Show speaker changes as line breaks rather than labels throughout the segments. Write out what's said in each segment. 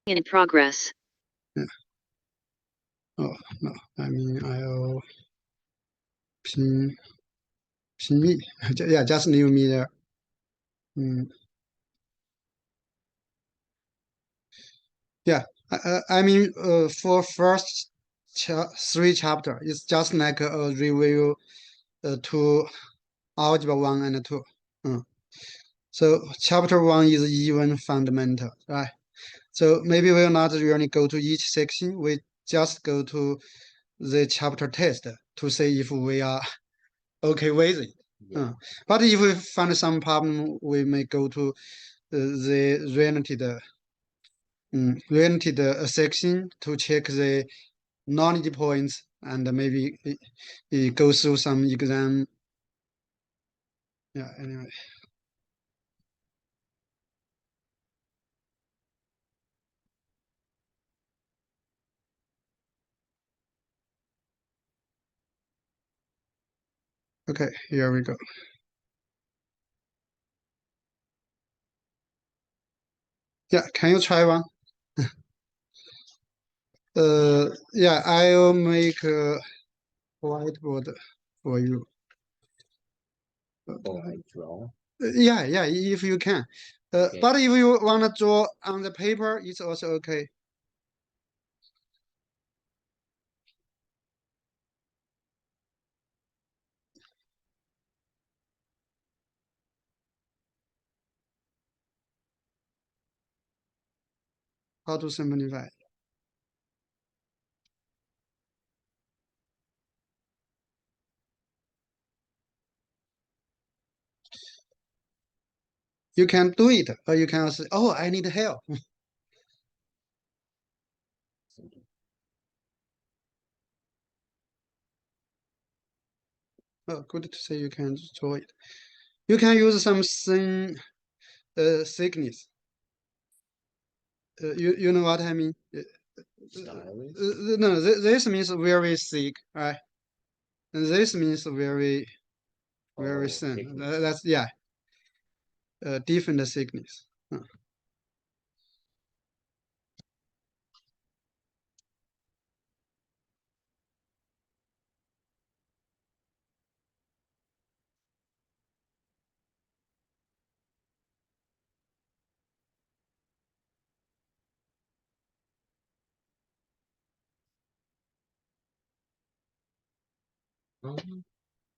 In progress.
Yeah. Oh no, I mean I'll pin me. Yeah, just leave me there. Yeah, I mean for first three chapter, it's just like a review to algebra 1 and 2. So chapter 1 is even fundamental, right? So maybe we'll not really go to each section. We just go to the chapter test to see if we are okay with it.
Yeah.
But if we find some problem, we may go to the related section to check the knowledge points and maybe go through some exam. Yeah, anyway. Okay, here we go. Yeah, can you try one? Yeah, I'll make a whiteboard for you.
Oh, I draw.
Yeah, if you can.
Okay.
But if you want to draw on the paper, it's also okay. How to simplify? You can do it, or you can say, "Oh, I need help." Oh, good to say you can draw it. You can use some thin thickness. You know what I mean?
Stylus?
No, this means very thick, right? And this means very
Oh,
thin.
thickness.
That's yeah, different thickness.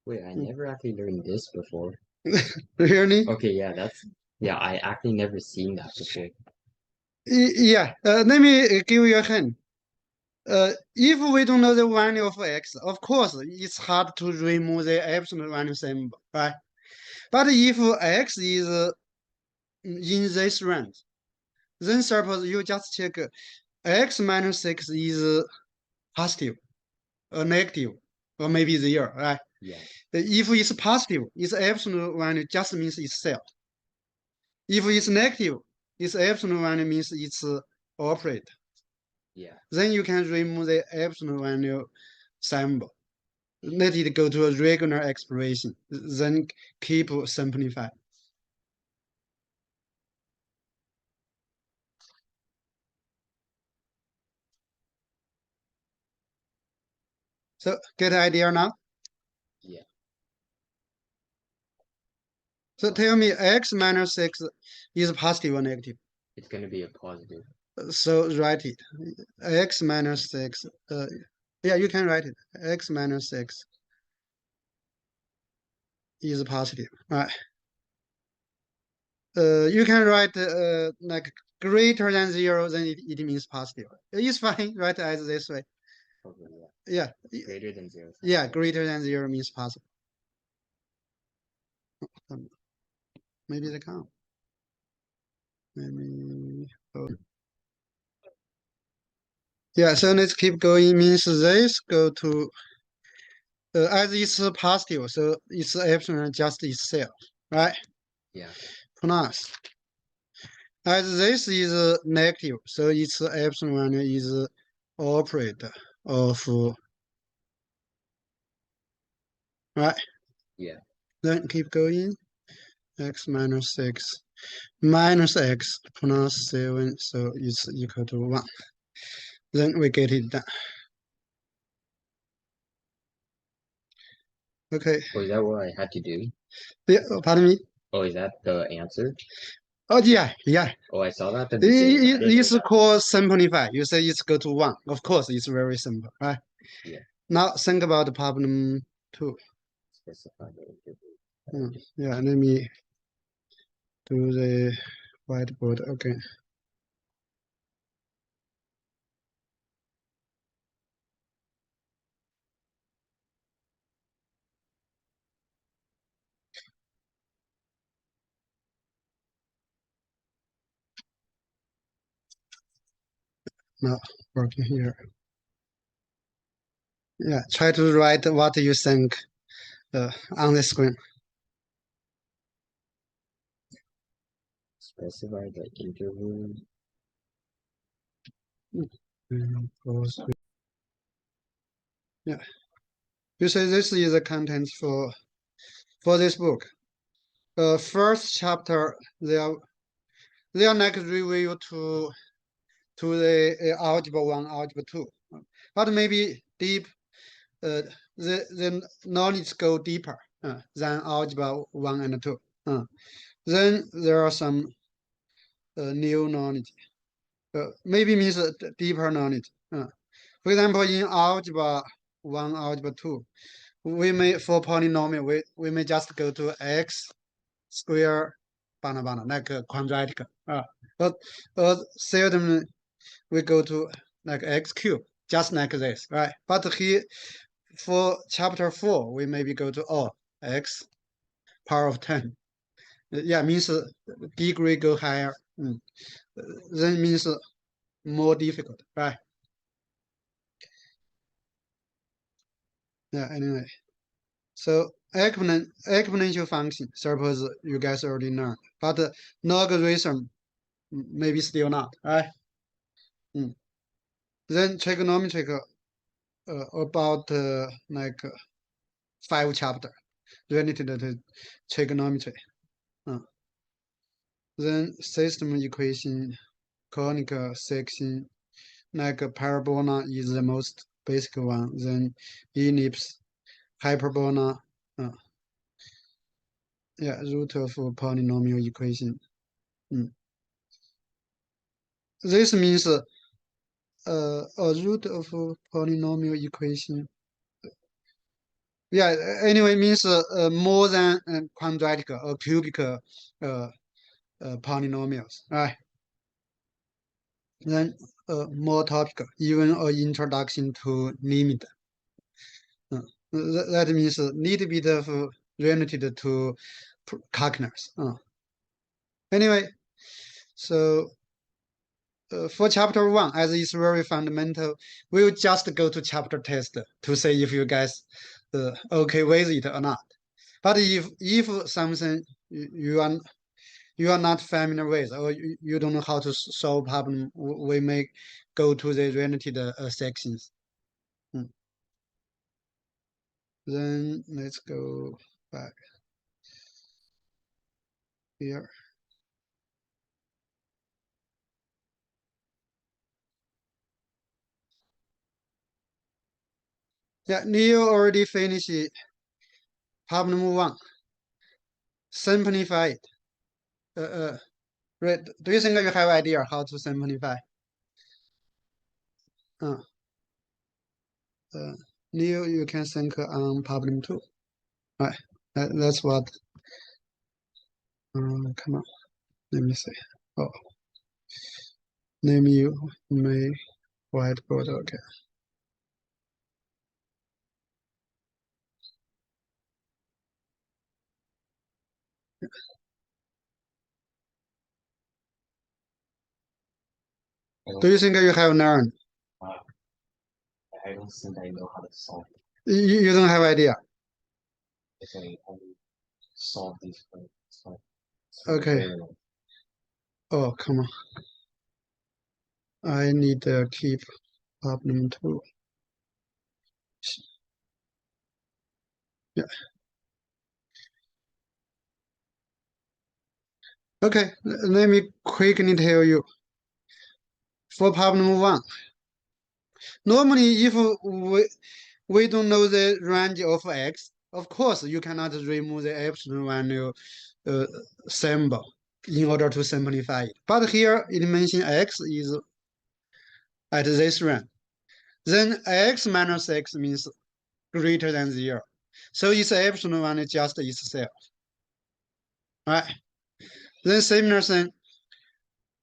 Wait, I never actually learned this before.
Really?
Okay, yeah, I actually never seen that before.
Yeah. Let me give you a hint. If we don't know the value of x, of course, it's hard to remove the absolute value symbol, right? But if x is in this range, then suppose you just check x minus 6 is positive or negative or maybe 0, right?
Yeah.
If it's positive, its absolute value just means it's self. If it's negative, its absolute value means it's operator.
Yeah.
Then you can remove the absolute value symbol. Let it go to a regular expression. Then keep simplify. So get the idea now?
Yeah.
So tell me x minus 6 is positive or negative?
It's gonna be a positive.
So write it. X minus 6. Yeah, you can write it. X minus 6 is positive. All right. You can write like greater than 0, then it means positive. It's fine. Write as this way.
Okay,
Yeah.
Greater than 0.
Yeah, greater than 0 means positive. Maybe they count. Maybe. Oh. Yeah, so let's keep going. Means this go to as it's positive, so it's epsilon just itself, right?
Yeah.
Plus as this is negative, so its epsilon is operator of right.
Yeah.
Then keep going. X minus 6 minus x plus 7, so it's equal to 1. Then we get it done. Okay.
Oh, is that what I had to do?
Yeah, pardon me.
Oh, is that the answer?
Oh, yeah.
Oh, I saw that at the beginning. I didn't know
It's
that.
called simplify. You say it's go to 1. Of course, it's very simple, right?
Yeah.
Now think about problem 2.
Specify the interval.
Yeah, let me do the whiteboard again. Not working here. Yeah, try to write what you think on the screen.
Specify the interval.
Yeah, you say this is the contents for this book. First chapter, they are like review to the algebra 1, algebra 2, but maybe deep. The knowledge go deeper than algebra 1 and 2. Then there are some new knowledge. Maybe means deeper knowledge. For example, in algebra 1, algebra 2, we may, for polynomial, we may just go to x square, like quadratic. But seldom we go to like x cube, just like this, right? But here, for chapter 4, we maybe go to x power of 10. Yeah, means degree go higher. Then means more difficult, right? Yeah, anyway. So exponential function, suppose you guys already learned, but logarithm maybe still not, right? Then trigonometric about like 5 chapter related to trigonometry. Then system equation, conical section, like parabola is the most basic one. Then ellipse, hyperbola, yeah, root of polynomial equation. This means a root of polynomial equation. Yeah, anyway, means more than quadratic or cubic polynomials, right? Then more topic, even an introduction to limit. That means a little bit of related to calculus. Anyway, so for chapter 1, as it's very fundamental, we'll just go to chapter test to say if you guys okay with it or not. But if something you are not familiar with, or you don't know how to solve problem, we may go to the related sections. Then let's go back here. Yeah, Neil already finished problem 1. Simplify it. Right. Do you think you have idea how to simplify? Uh, Neil, you can think on problem 2. Right. That's what. Come on. Let me see. Oh, name you may whiteboard. Okay. Do you think you have learned?
I don't think I know how to solve it.
You don't have idea.
If I only solve these problems.
Okay. Oh, come on. I need to keep problem 2. Yeah. Okay, let me quickly tell you. For problem 1, normally if we don't know the range of x, of course you cannot remove the absolute value uh, symbol in order to simplify it. But here it mentions x is at this range. Then x minus x means greater than 0. So its absolute value just itself. Right? Then similar thing,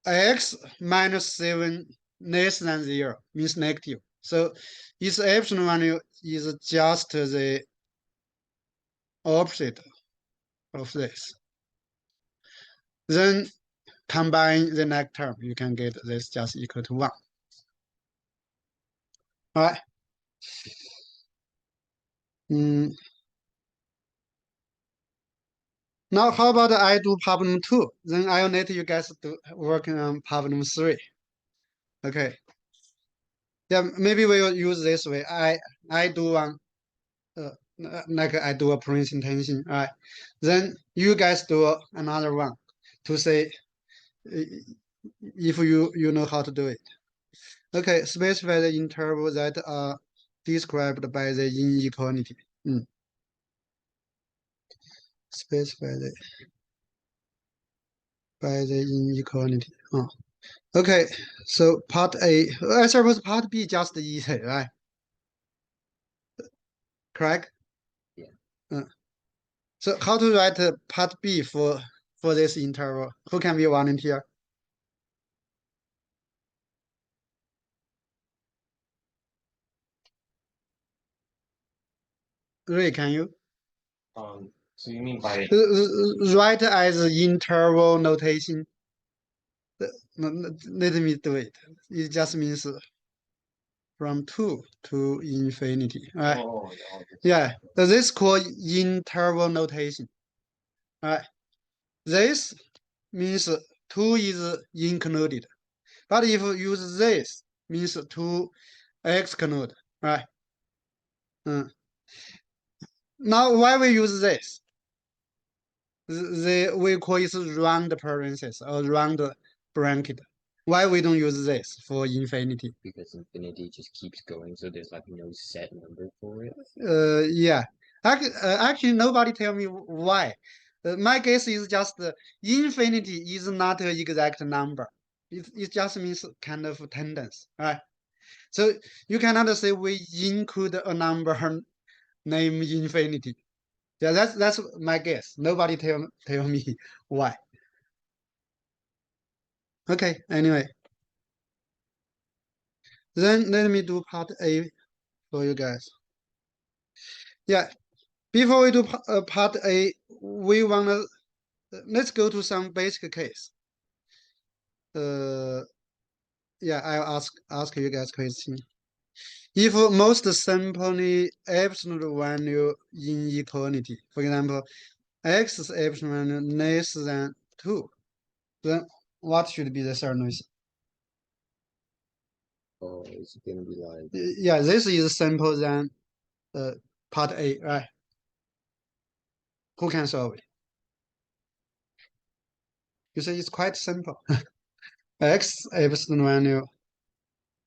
x minus 7 less than 0 means negative. So its absolute value is just the opposite of this. Then combine the next term, you can get this just equal to 1. All right. Now, how about I do problem 2? Then I'll let you guys do working on problem 3. Okay. Yeah, maybe we'll use this way. I do one, like I do a presentation. All right. Then you guys do another one to say if you know how to do it. Okay, specify the interval that are described by the inequality. Specify the by the inequality. Oh. Okay, so part A. I suppose part B just easy, right? Correct?
Yeah.
So how to write part B for this interval? Who can be volunteer? Ray, can you?
So you mean by
Write as interval notation. Let me do it. It just means from 2 to infinity. Right? Yeah, this is called interval notation. Right? This means 2 is included. But if you use this, means 2 exclude. Right? Now, why we use this? We call it round parenthesis or round bracket. Why we don't use this for infinity?
because infinity just keeps going, so there's like no set number for it.
Yeah. Actually, nobody tell me why. My guess is just infinity is not an exact number. It just means kind of tendency, right? So you cannot say we include a number named infinity. Yeah, that's my guess. Nobody tell me why. Okay, anyway. Then let me do part A for you guys. Yeah, before we do part A, we wanna let's go to some basic case. Yeah, I'll ask you guys question. If most simply absolute value inequality, for example, x's absolute value less than 2, then what should be the solution?
Oh, it's gonna be like
Yeah, this is simple than part A, right? Who can solve it? You say it's quite simple. X absolute value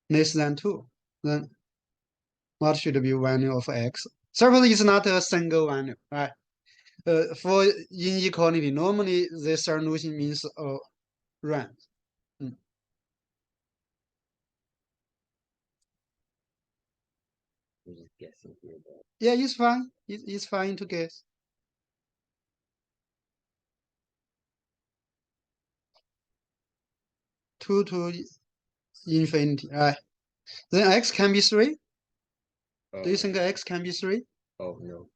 less than 2, then what should be value of x? Certainly it's not a single value, right? For inequality, normally the solution means a range.
I'm just guessing here, but
Yeah, it's fine. It's fine to guess. 2 to infinity, right? Then x can be 3. Do you think x can be 3?
oh no.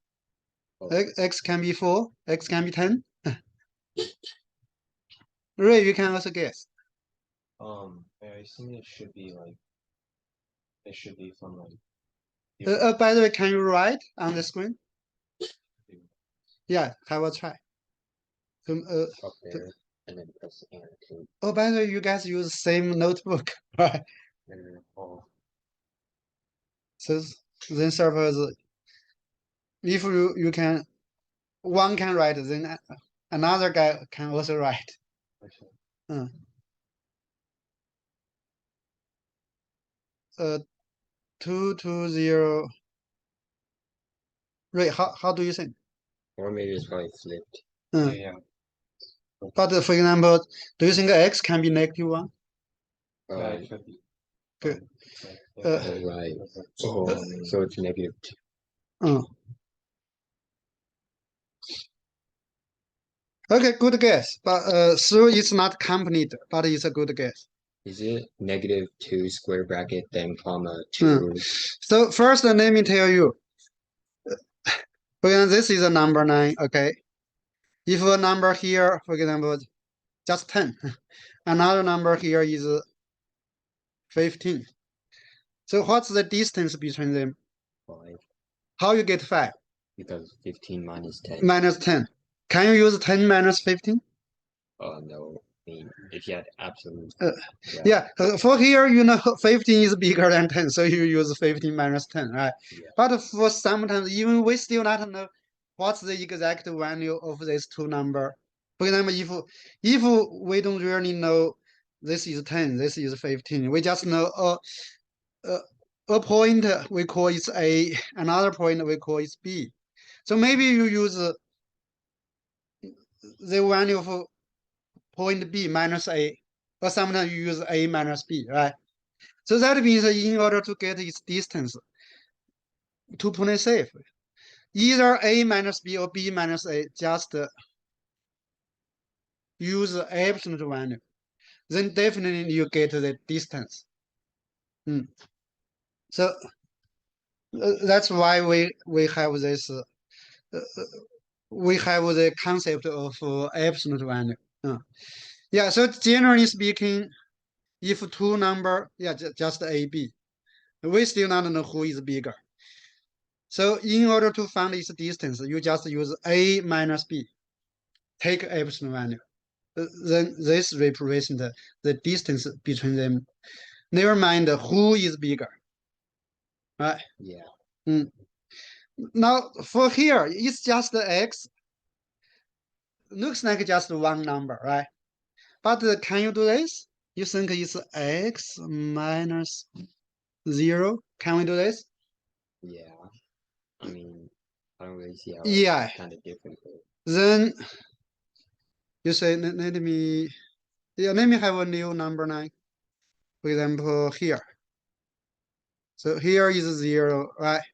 Oh.
X can be 4. X can be 10. Ray, you can also guess.
I think it should be like it should be from like
By the way, can you write on the screen? Yeah, have a try.
up there and then press enter key.
Oh, by the way, you guys use same notebook, right?
Oh.
So then suppose if you can one can write, then another guy can also write. 220. Right, how do you think?
Or maybe it's probably flipped.
Yeah.
But for example, do you think x can be -1?
Yeah, it could be.
Good.
Oh, right. Oh, so it's -2.
Okay, good guess. But 3 is not complete, but it's a good guess.
Is it -2 square bracket then comma 2?
So first, let me tell you. For example, this is a number 9, okay? If a number here, for example, just 10, another number here is 15. So what's the distance between them?
5.
How you get 5?
Because 15 minus 10.
Minus 10. Can you use 10 minus 15?
No. I mean, if you had absolute.
Yeah, for here, you know, 15 is bigger than 10, so you use 15 minus 10, right?
Yeah.
But for sometimes, even we still not know what's the exact value of these two number. For example, if we don't really know this is 10, this is 15, we just know a point we call it A, another point we call it B. So maybe you use the value of point B minus A, or sometimes you use A minus B, right? So that means in order to get its distance, to play safe, either A minus B or B minus A, just use absolute value. Then definitely you get the distance. So that's why we have this. We have the concept of absolute value. Yeah. So generally speaking, if two number, yeah, just A, B, we still not know who is bigger. So in order to find its distance, you just use A minus B, take absolute value. Then this represents the distance between them. Never mind who is bigger, right?
Yeah.
Now for here, it's just X. Looks like just one number, right? But can you do this? You think it's X minus 0? Can we do this?
Yeah. I mean, I don't really see how
Yeah.
it's kind of different.
Then you say, let me have a new number 9. For example, here. So here is 0, right?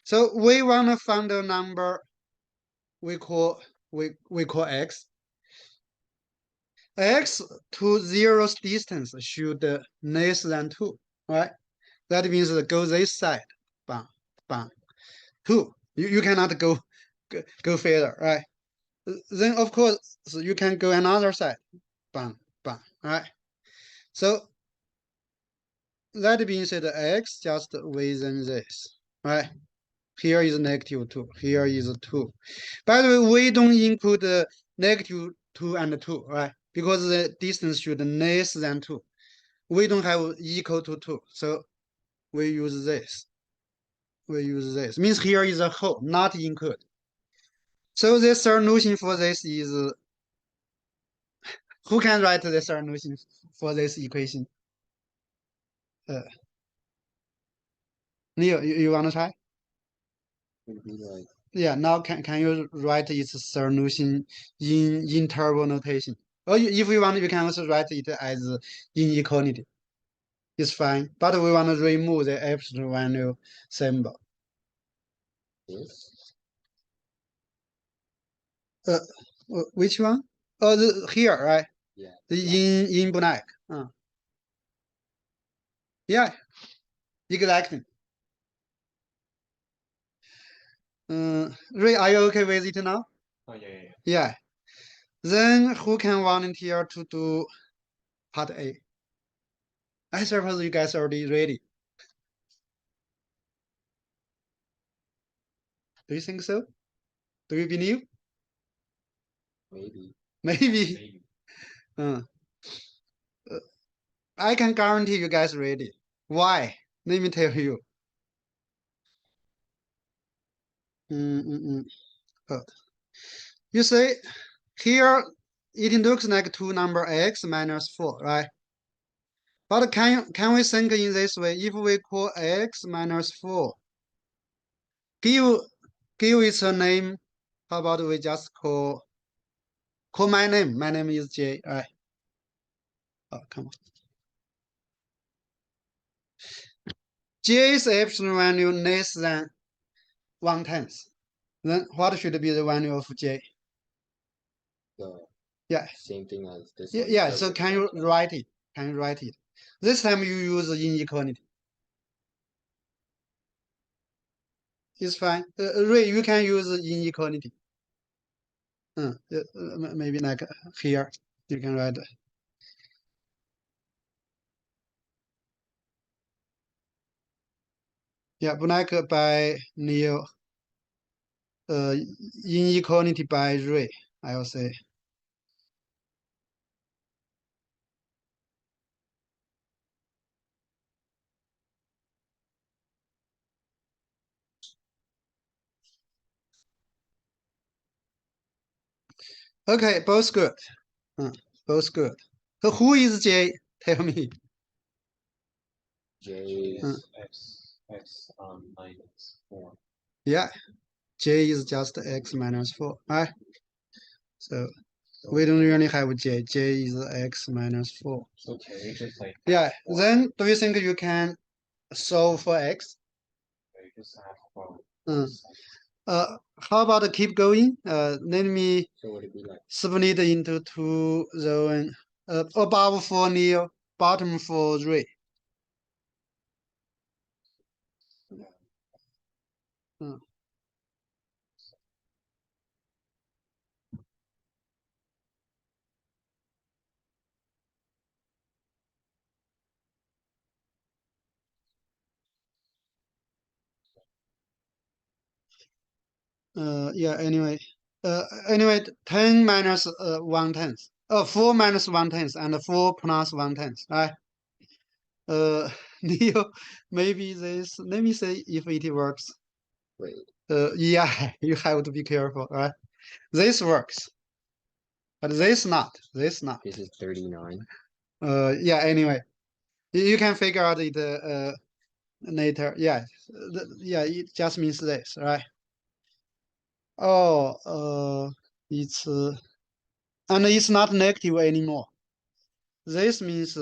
So we want to find a number we call X. X to 0's distance should less than 2, right? That means go this side, bang, bang, 2. You cannot go further, right? Then of course you can go another side, bang, bang, right? So that means that X just within this, right? Here is -2, here is 2. By the way, we don't include -2 and 2, right? Because the distance should less than 2. We don't have equal to 2, so we use this. We use this. Means here is a whole, not include. So the solution for this is, who can write the solution for this equation? Neil, you want to try?
It'd be like,
Yeah, now can you write its solution in interval notation? Or if you want, you can also write it as inequality. It's fine, but we want to remove the absolute value symbol.
this?
Which one? Oh, here, right?
Yeah.
In black. Yeah, exactly. Ray, are you okay with it now?
Oh, yeah.
Yeah. Then who can volunteer to do part A? I suppose you guys already ready. Do you think so? Do you believe?
Maybe.
Maybe. Uh, I can guarantee you guys ready. Why? Let me tell you. You say here it looks like two number x minus 4, right? But can we think in this way? If we call x minus 4, give it a name, how about we just call my name? My name is J, right? Oh, come on. J's absolute value less than 1/10. Then what should be the value of J?
The
Yeah.
same thing as this
Yeah,
one.
yeah.
So
So can you write it? Can you write it? This time you use inequality. It's fine. Ray, you can use inequality. Maybe like here, you can write. Yeah, black by Neil, inequality by Ray, I will say. Okay, both good. Both good. So who is J? Tell me.
J
Is x minus 4.
Yeah, J is just x minus 4, right? So
so
we don't really have J. J is x minus 4.
So can we just like
Yeah,
four?
then do you think you can solve for x?
We just add 4.
How about keep going? Let me
so would it be like
split into two zones. Above for Neil, bottom for Ray. Yeah, anyway. Anyway, 10 minus 1/10. 4 minus 1/10 and 4 plus 1/10, right? Neil, maybe this, let me see if it works.
wait,
Yeah, you have to be careful, right? This works, but this not, this not.
this is 39.
Yeah, anyway, you can figure out it later. Yeah, yeah, it just means this, right? Oh, it's and it's not negative anymore. This means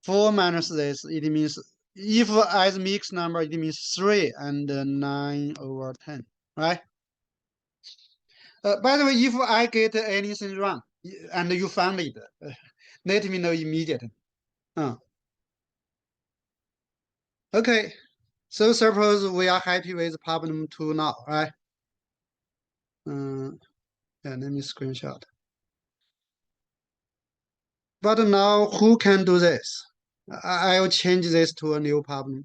4 minus this, it means if as mixed number, it means 3 and 9/10, right? By the way, if I get anything wrong and you found it, let me know immediately. Okay, so suppose we are happy with problem 2 now, right? Yeah, let me screenshot. But now who can do this? I'll change this to a new problem.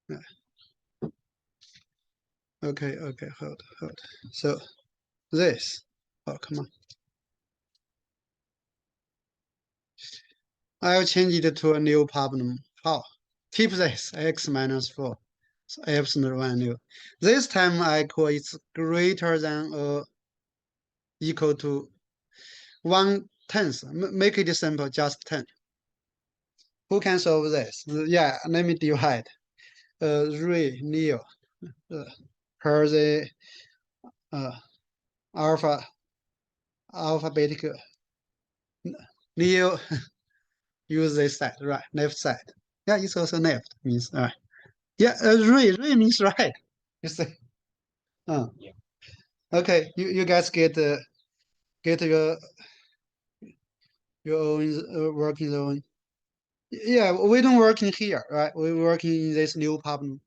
Yeah. Okay, hold. So this, oh, come on. I'll change it to a new problem. How? Keep this, x minus 4, so absolute value. This time I call it greater than or equal to 1/10. Make it simple, just 10. Who can solve this? Yeah, let me divide. Ray, Neil, per the alphabetic. Neil use this side, right? Left side. Yeah, it's also left means right. Yeah, Ray means right. You see.
Yeah.
Okay, you guys get your own working zone. Yeah, we don't work in here, right? We work in this new problem.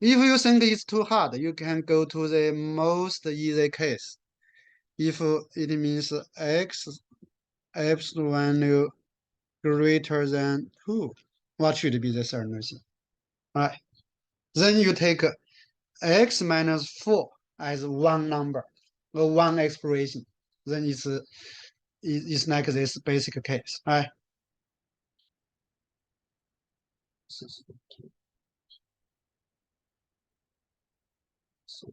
If you think it's too hard, you can go to the most easy case. If it means x absolute value greater than 2, what should be the certainty? Right? Then you take x minus 4 as one number, or one expression. Then it's like this basic case, right?
This is 15. So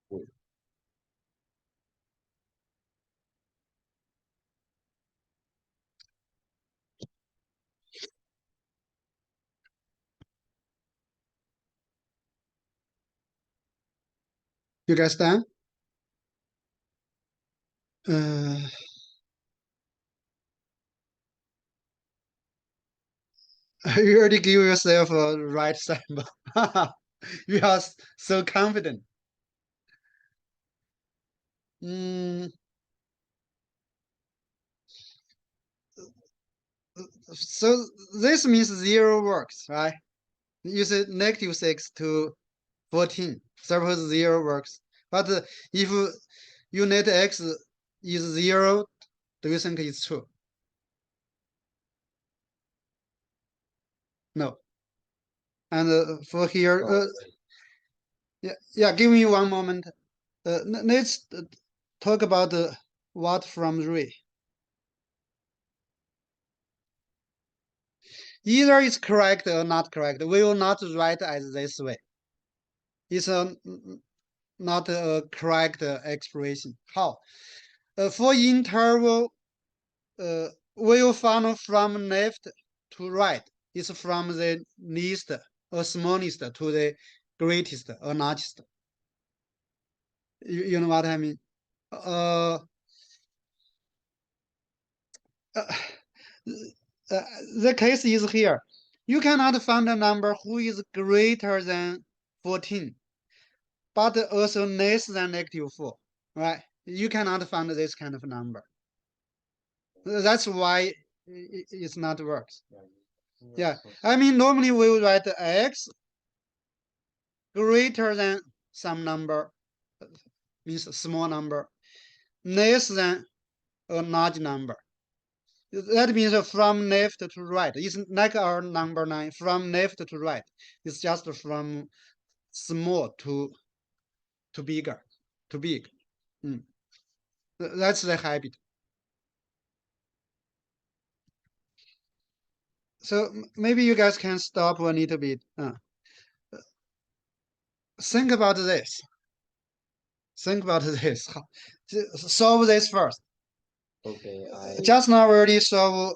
wait,
You guys done? Uh, you already give yourself a right symbol. You are so confident. Mm, so this means 0 works, right? You say -6 to 14. Suppose 0 works. But if unit x is 0, do you think it's true? No. And for here,
oh,
yeah, give me one moment. Let's talk about what from Ray. Either it's correct or not correct. We will not write as this way. It's not a correct expression. How? For interval, we will follow from left to right. It's from the least or smallest to the greatest or largest. You know what I mean? Uh, uh, the case is here. You cannot find a number who is greater than 14, but also less than -4, right? You cannot find this kind of number. That's why it's not works. Yeah, I mean, normally we would write x greater than some number, means a small number, less than a large number. That means from left to right. It's like our number 9, from left to right. It's just from small to bigger, to big. That's the habit. So maybe you guys can stop a little bit. Think about this. Think about this. Solve this first.
okay,
Just now we already solve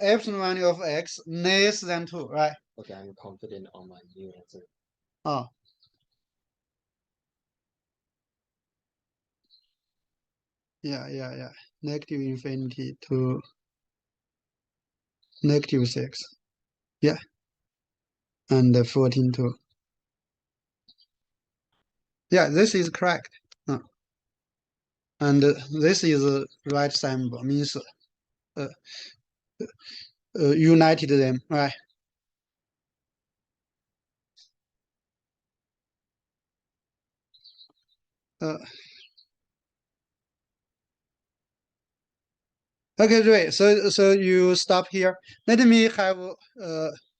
absolute value of x less than 2, right?
okay, I'm confident on my new answer.
Oh. Yeah. Negative infinity to -6. Yeah. And 14 to. Yeah, this is correct. And this is right symbol, means united them, right? Okay, great. So you stop here. Let me have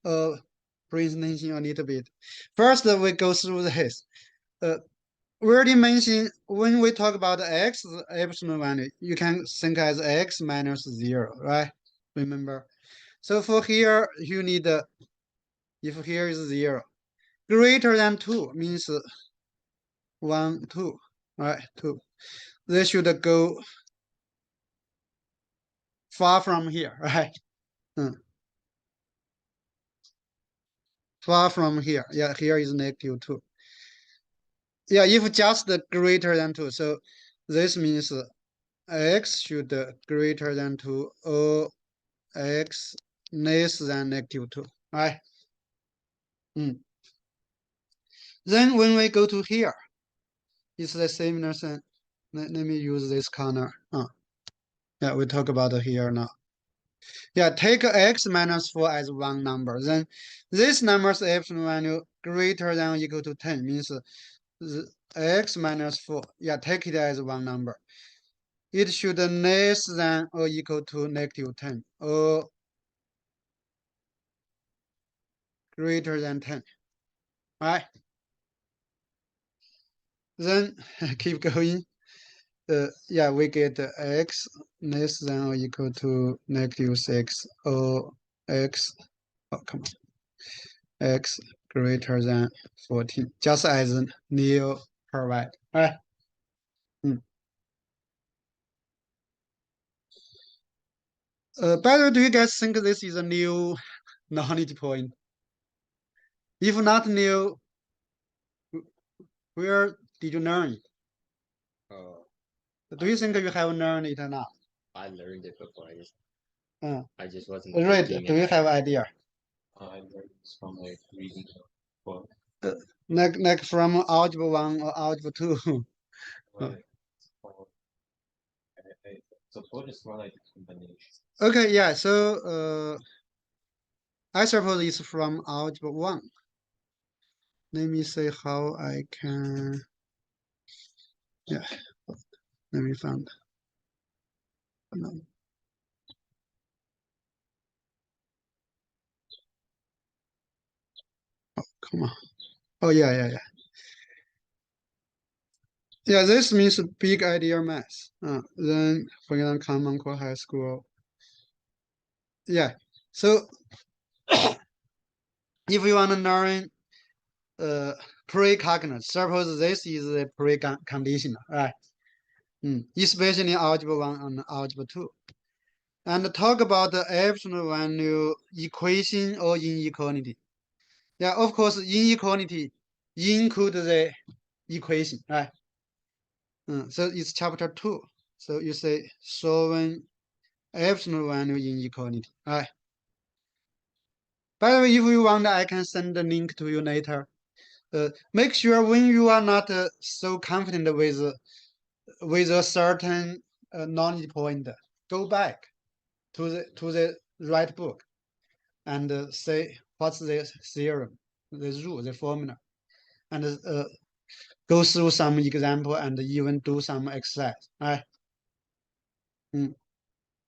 a presentation a little bit. First, we go through this. We already mentioned when we talk about x absolute value, you can think as x minus 0, right? Remember. So for here, you need if here is 0, greater than 2 means 1, 2, right? 2. They should go far from here, right? Far from here. Yeah, here is -2. Yeah, if just greater than 2, so this means x should greater than 2 or x less than -2, right? Then when we go to here, it's the same thing. Let me use this corner. Yeah, we talk about here now. Yeah, take x minus 4 as one number. Then this number's absolute value greater than or equal to 10 means x minus 4. Yeah, take it as one number. It should less than or equal to -10 or greater than 10. Right? Then keep going. Yeah, we get x less than or equal to -6 or x, oh, come on, x greater than 14, just as Neil provide. Right? By the way, do you guys think this is a new knowledge point? If not new, where did you learn it?
Oh,
Do you think you have learned it or not?
I learned it before.
Uh,
I just wasn't
Reid,
thinking
do you
it.
have idea?
I learned this from like reading a book.
Like from algebra 1 or algebra 2?
Like, so book is more like a combination.
Okay, yeah, so I suppose it's from algebra 1. Let me see how I can, yeah, let me find. No. Oh, come on. Oh, yeah. Yeah, this means big idea math. Then, for example, Common Core High School. Yeah, so if you want to learn precalculus, suppose this is the precondition, right? Especially algebra 1 and algebra 2. And talk about the absolute value equation or inequality. Yeah, of course, inequality include the equation, right? So it's chapter 2. So you say solving absolute value inequality, right? By the way, if you want, I can send the link to you later. Make sure when you are not so confident with a certain knowledge point, go back to the right book and say what's the theorem, the rule, the formula, and go through some example and even do some exercise. Right?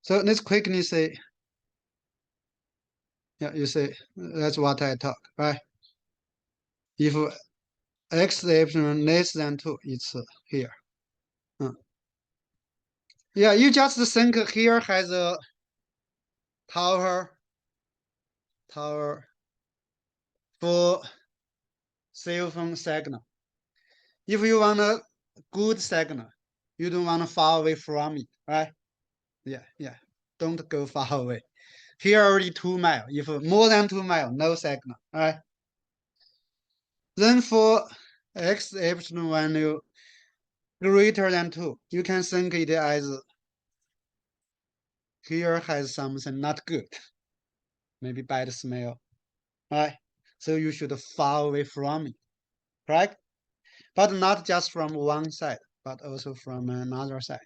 So let's quickly say, yeah, you say that's what I talk, right? If x epsilon less than 2, it's here. Yeah, you just think here has a tower for cell phone signal. If you want a good signal, you don't want to far away from it, right? Yeah. Don't go far away. Here already 2 miles. If more than 2 miles, no signal, right? Then for x epsilon value greater than 2, you can think it as here has something not good, maybe bad smell, right? So you should far away from it, correct? But not just from one side, but also from another side,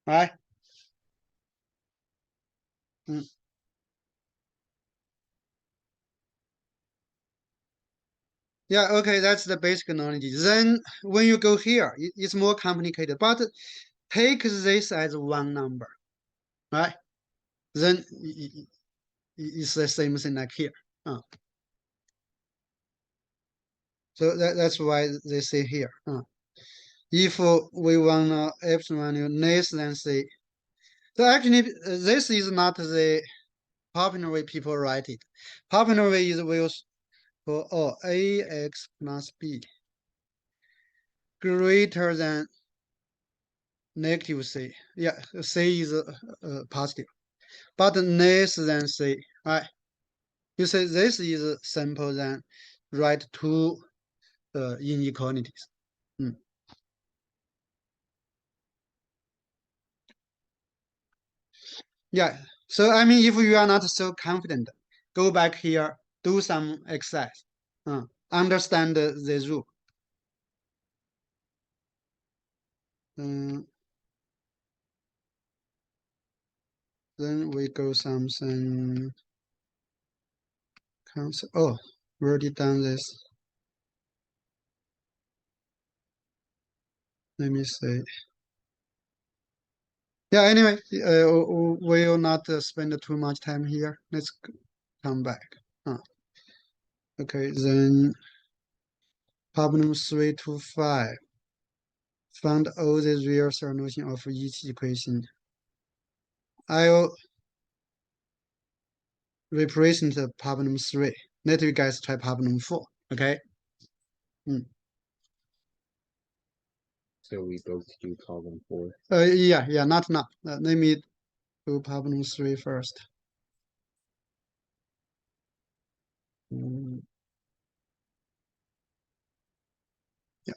right? Yeah, okay, that's the basic knowledge. Then when you go here, it's more complicated, but take this as one number, right? Then it's the same thing like here. So that's why they say here. If we want epsilon value less than C, so actually this is not the popular way people write it. Popular way is will for ax plus b greater than -c. Yeah, c is positive, but less than c. Right? You say this is simple than write two inequalities. Yeah. So I mean, if you are not so confident, go back here, do some exercise, understand the rule. Then we go something. Oh, we already done this. let me see. Yeah, anyway, we'll not spend too much time here. Let's come back. Okay, then problem 325. Find all the real solution of each equation. I'll represent problem 3. Let you guys try problem 4. Okay.
So we both do problem 4.
Yeah, not now. Let me do problem 3 first. Yeah.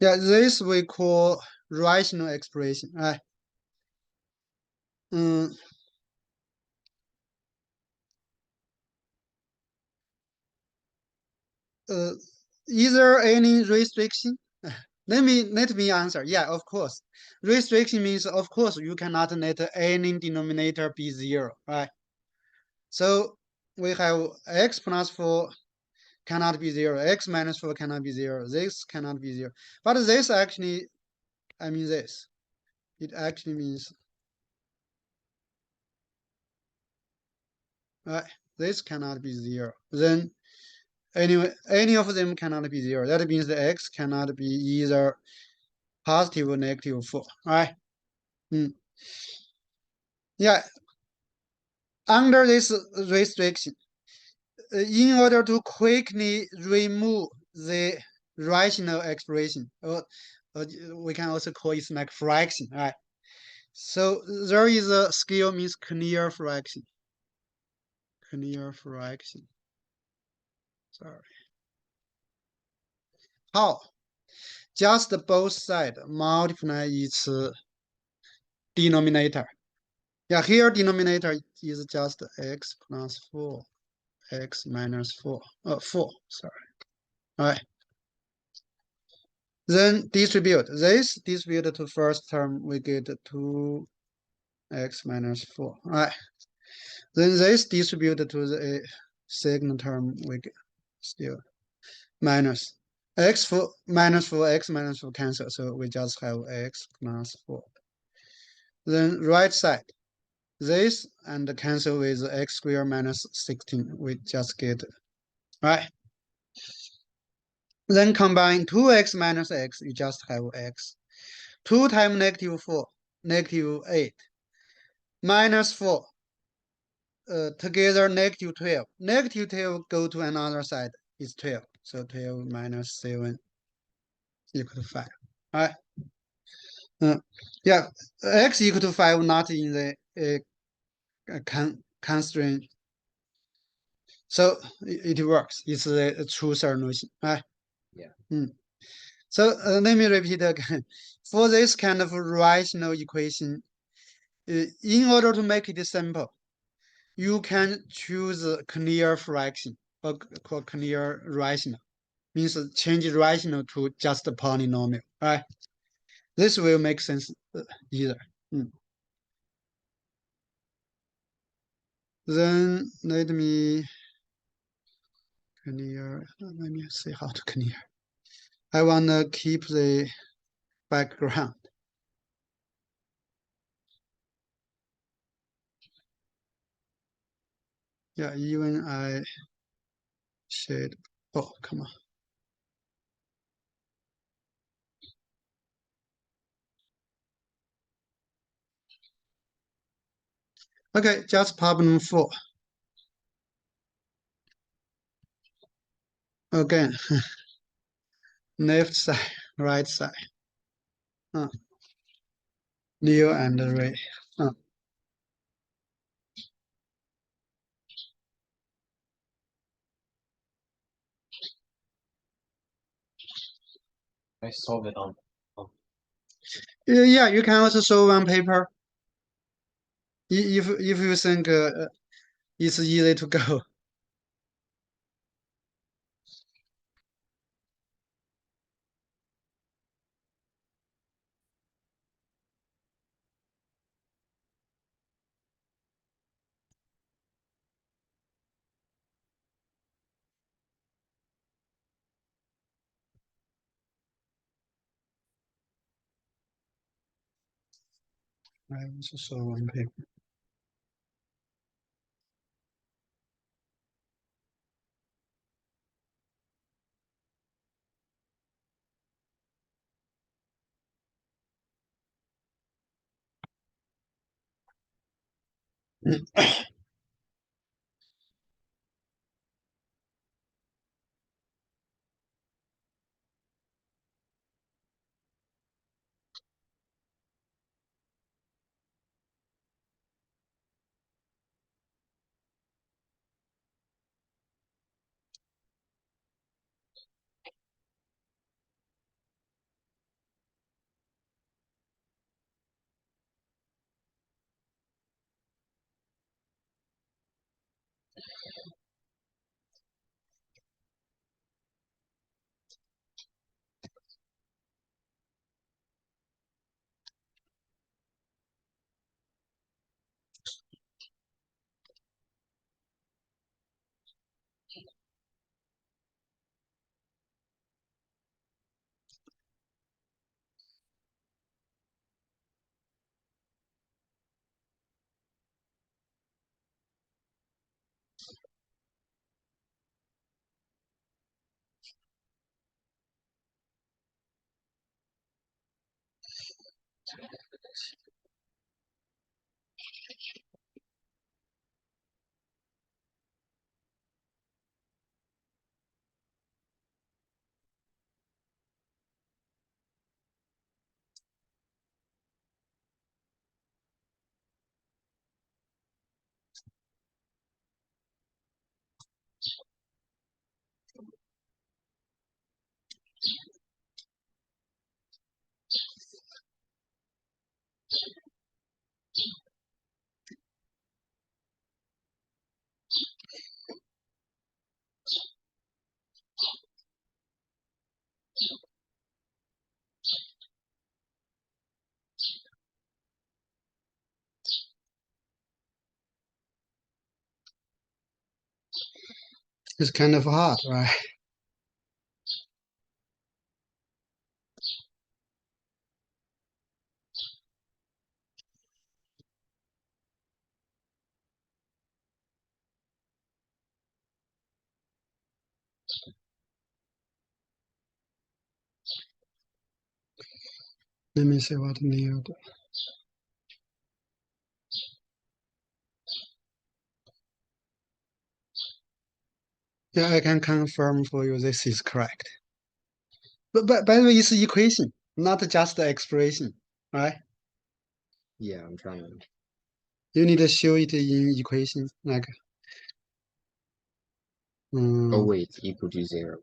Yeah, this we call rational expression, right? Is there any restriction? Let me answer. Yeah, of course. Restriction means, of course, you cannot let any denominator be 0, right? So we have x plus 4 cannot be 0, x minus 4 cannot be 0, this cannot be 0. But this actually, I mean this. It actually means, right, this cannot be 0. Then anyway, any of them cannot be 0. That means the x cannot be either positive or negative 4, right? Yeah, under this restriction, in order to quickly remove the rational expression, or we can also call it like fraction, right? So there is a skill means clear fraction. Clear fraction. Sorry. How? Just both sides multiply its denominator. Yeah, here denominator is just x plus 4, x minus 4, 4, sorry. All right. Then distribute. This distribute to first term, we get 2x minus 4. All right. Then this distribute to the second term, we get still minus x 4 minus 4, x minus 4 cancel. So we just have x plus 4. Then right side, this and cancel with x squared minus 16. We just get, right? Then combine 2x minus x, you just have x. 2 times negative 4, negative 8. Minus 4, together negative 12. Negative 12 go to another side, is 12. So 12 minus 7 equal to 5. All right. Yeah, x equal to 5, not in the constraint. So it works. It's a true solution. Right?
Yeah.
So let me repeat again. For this kind of rational equation, in order to make it simple, you can choose a clear fraction or called clear rational. Means change rational to just a polynomial. Right? This will make sense either. Then let me clear. Let me see how to clear. I want to keep the background. Yeah, even I said, oh, come on. Okay, just problem 4. Again, left side, right side. Leo and Ray.
I solve it on.
Yeah, you can also solve on paper. If you think it's easy to go. I also saw one paper. It's kind of hard, right? Let me see what Neil do. Yeah, I can confirm for you this is correct. But by the way, it's equation, not just the expression, right?
Yeah, I'm trying to.
You need to show it in equation, like.
Oh wait, it's equal to 0.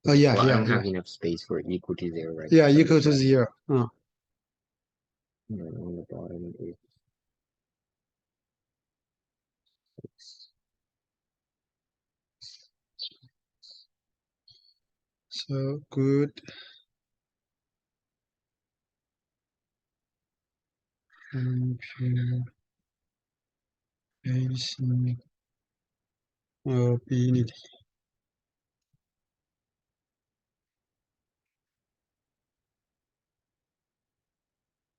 Oh yeah,
Well, I
yeah,
don't
yeah.
have enough space for equal to 0 right
Yeah,
now. So
equal to 0.
and then on the bottom is 6.
So good. Computation ability.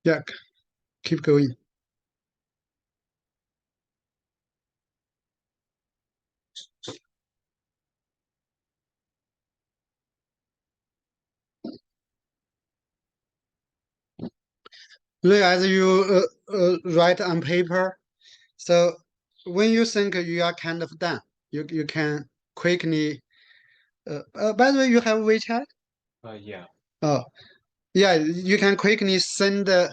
Yeah, keep going. Look, as you write on paper, so when you think you are kind of done, you can quickly. By the way, you have WeChat?
Yeah.
Oh, yeah, you can quickly send the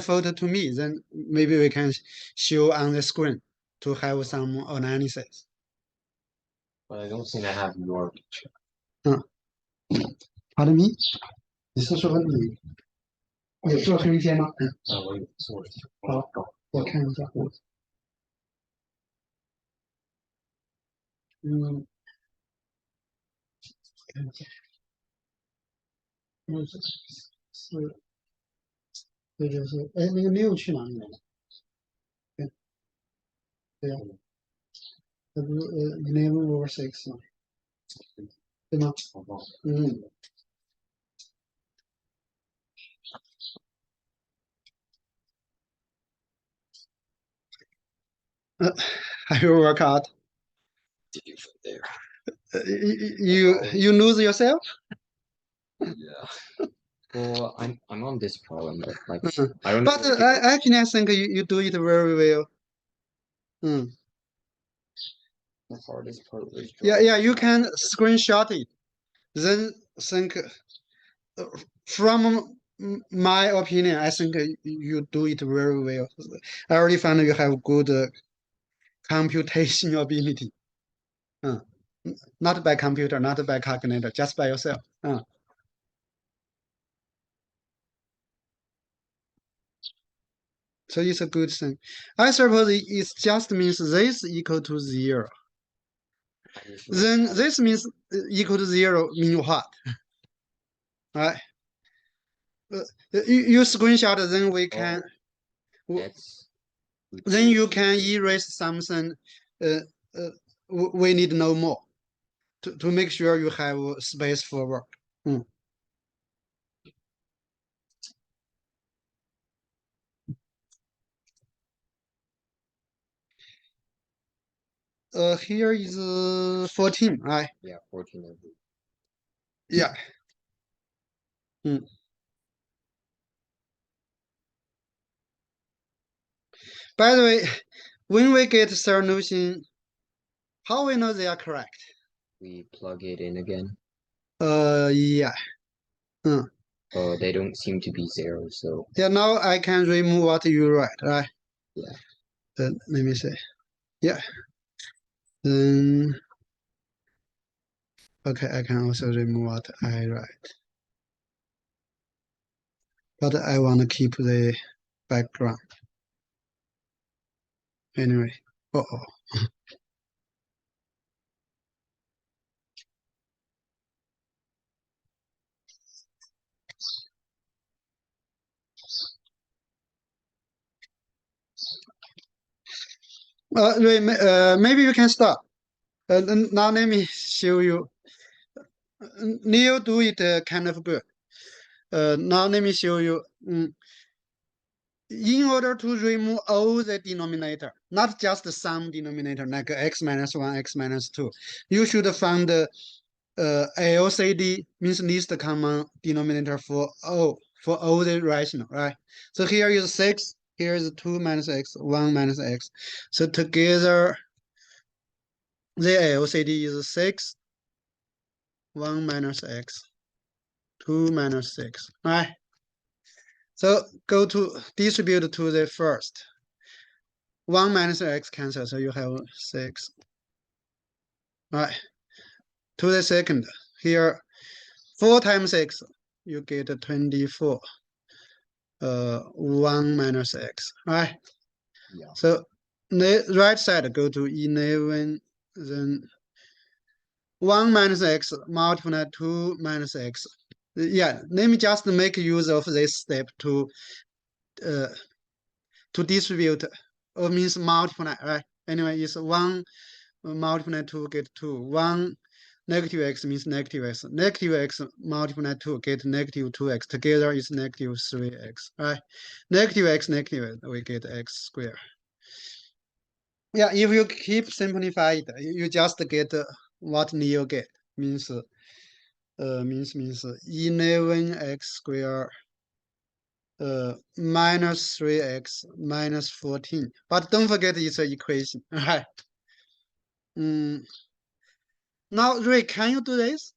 photo to me. Then maybe we can show on the screen to have some analysis.
But I don't seem to have your picture.
Pardon me？你是说你有做推荐吗？
我有做。
好，我看一下。看一下。是，这就是，哎，那个六去哪里了？对，对呀，这不是11/6吗？对吗？ Have you work out?
To do from there.
You lose yourself?
Yeah. Well, I'm on this problem, but like
Mm.
I don't know
But
what to do.
actually, I think you do it very well. Mm.
The hardest part was
Yeah,
drawing.
you can screenshot it. Then think from my opinion, I think you do it very well. I already found you have good computation ability. Uh, not by computer, not by calculator, just by yourself. So it's a good thing. I suppose it just means this equal to 0.
I just
Then this means equal to 0 mean what? Right? You screenshot, then we can,
X.
then you can erase something uh, we need no more to make sure you have space for work. Here is 14, right?
Yeah, 14 of them.
Yeah. By the way, when we get solution, how we know they are correct?
We plug it in again.
Yeah.
Oh, they don't seem to be 0, so
Yeah, now I can remove what you write, right?
yeah.
Let me see. Yeah. Then, okay, I can also remove what I write. But I want to keep the background. Anyway. Uh-oh. Maybe you can stop. Now let me show you. Neil do it kind of good. Now let me show you. In order to remove all the denominator, not just some denominator like x minus 1, x minus 2, you should find LCD, means least common denominator for all the rational, right? So here is 6, here is 2 minus x, 1 minus x. So together, the LCD is 6, 1 minus x, 2 minus 6, right? So go to distribute to the first. 1 minus x cancel, so you have 6. Right. To the second, here 4 times x, you get 24. 1 minus x, right?
Yeah.
So the right side go to 11, then 1 minus x multiply 2 minus x. Yeah, let me just make use of this step to distribute, or means multiply, right? Anyway, it's 1 multiply 2 get 2. 1 negative x means negative x. Negative x multiply 2 get negative 2x. Together is negative 3x, right? Negative x, we get x squared. Yeah, if you keep simplify it, you just get what Neil get. Means 11x squared minus 3x minus 14. But don't forget it's an equation, right? Now, Ray, can you do this?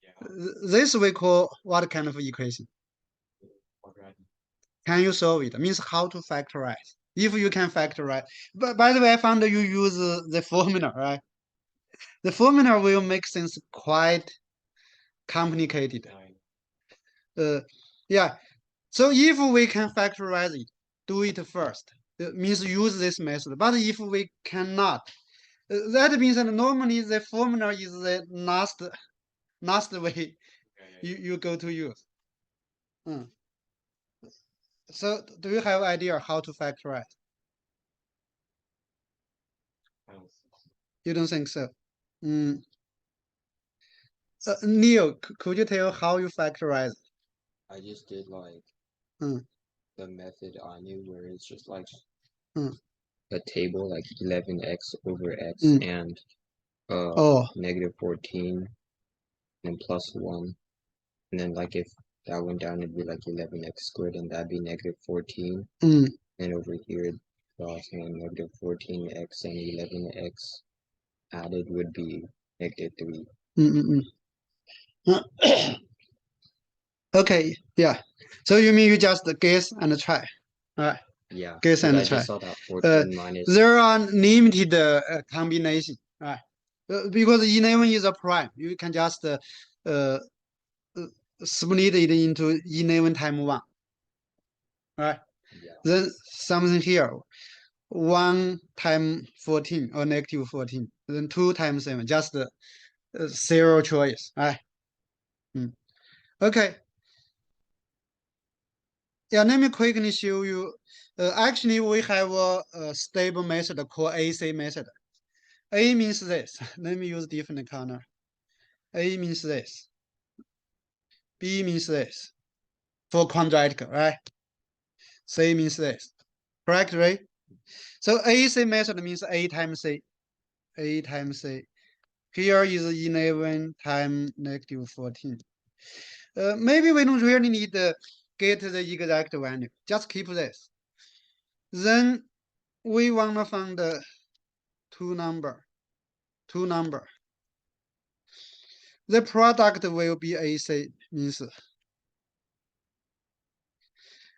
Yeah.
This we call what kind of equation?
Quadratic.
Can you solve it? Means how to factorize. If you can factorize. But by the way, I found you use the formula, right? The formula will make things quite complicated. Yeah. So if we can factorize it, do it first. It means use this method. But if we cannot, that means that normally the formula is the last way you go to use. So do you have idea how to factorize? You don't think so? Neil, could you tell how you factorize?
I just did like
Mm.
the method I knew where it's just like a table like 11x over x and
Oh,
negative 14 and plus 1. And then like if that went down, it'd be like 11x squared, and that'd be negative 14.
mm,
And over here, crossing negative 14x and 11x added would be negative 3.
mm, mm, mm. Okay, yeah. So you mean you just guess and try, right?
Yeah,
Guess
because
and
I
try.
just saw that 14 minus.
There are limited combination, right? Because 11 is a prime, you can just uh, split it into 11 times 1, right?
Yeah.
Then something here, 1 times 14 or negative 14, then 2 times 7, just 0 choice, right? Okay. Yeah, let me quickly show you. Actually, we have a stable method called AC method. A means this. Let me use different color. A means this. B means this. For quadratic, right? C means this. Correct, right? So AC method means A times C. A times C. Here is 11 times negative 14. Maybe we don't really need to get the exact value. Just keep this. Then we want to find the two number. The product will be AC means,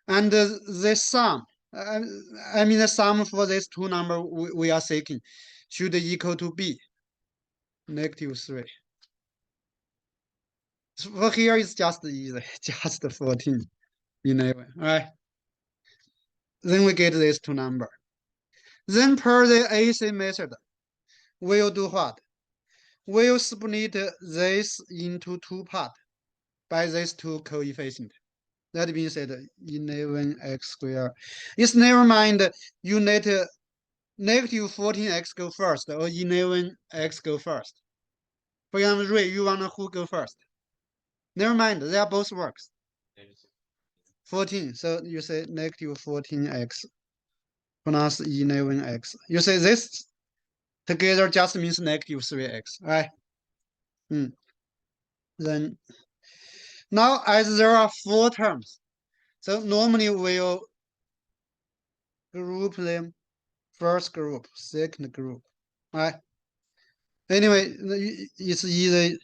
and the sum, I mean the sum for these two number we are seeking should equal to B, negative 3. For here is just easy, just 14, 11, right? Then we get these two number. Then per the AC method, we'll do what? We'll split this into two parts by these two coefficients. That means that 11x squared. It's never mind you let negative 14x go first or 11x go first. For example, Ray, you want who go first? Never mind, they are both works. 14, so you say negative 14x plus 11x. You say this together just means negative 3x, right? Then now as there are 4 terms, so normally we'll group them, first group, second group, right? Anyway, it's either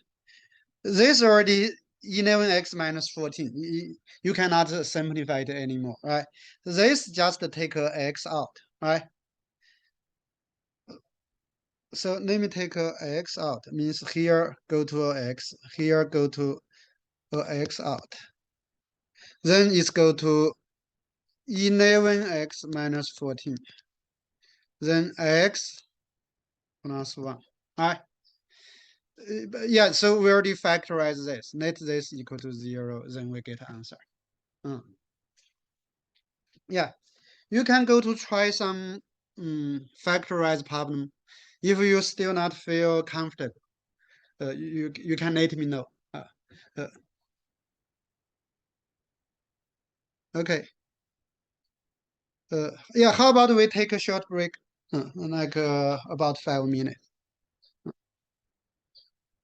this already 11x minus 14. You cannot simplify it anymore, right? This just take a x out, right? So let me take a x out. Means here go to a x, here go to a x out. Then it's go to 11x minus 14. Then x plus 1, right? Yeah, so we already factorize this. Let this equal to 0, then we get answer. Yeah, you can go to try some factorize problem. If you still not feel comfortable, you can let me know. Okay. Yeah, how about we take a short break, like about 5 minutes.